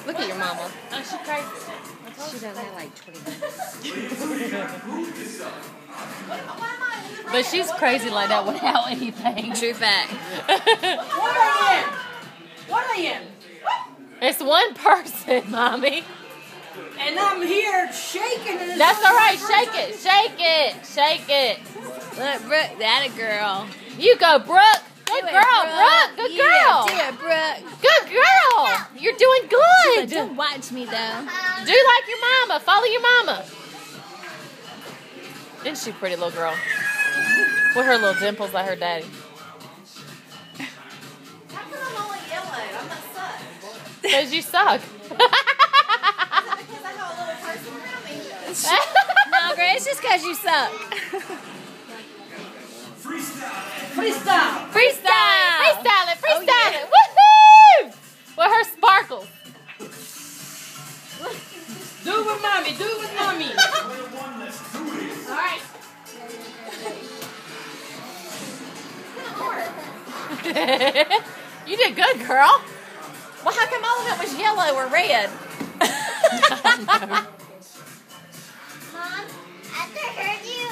Look at your mama. Oh, she crazy. She does have like 20 minutes. But she's crazy like that without anything. True fact. What are they in? What are they in? It's one person, Mommy. And I'm here shaking it. That's all right. Shake it. Shake it. Shake it. Look, Brooke, that a girl. You go, Brooke. Good Do it, girl, Brooke. Good Yeah, girl. do it, Brooke. Good girl. You're doing But good. don't watch me, though. Do like your mama. Follow your mama. Isn't she a pretty little girl? With her little dimples like her daddy. How come I'm only yellow? I'm not suck. Because you suck. Because I have a little person around me. No, girl, it's just because you suck. Freestyle. Freestyle. Freestyle it. Oh, Freestyle yeah. it. Woohoo! With her sparkles. Do it with mommy. Do it with mommy. All right. You did good, girl. Well, how come all of it was yellow or red? Mom, after I heard you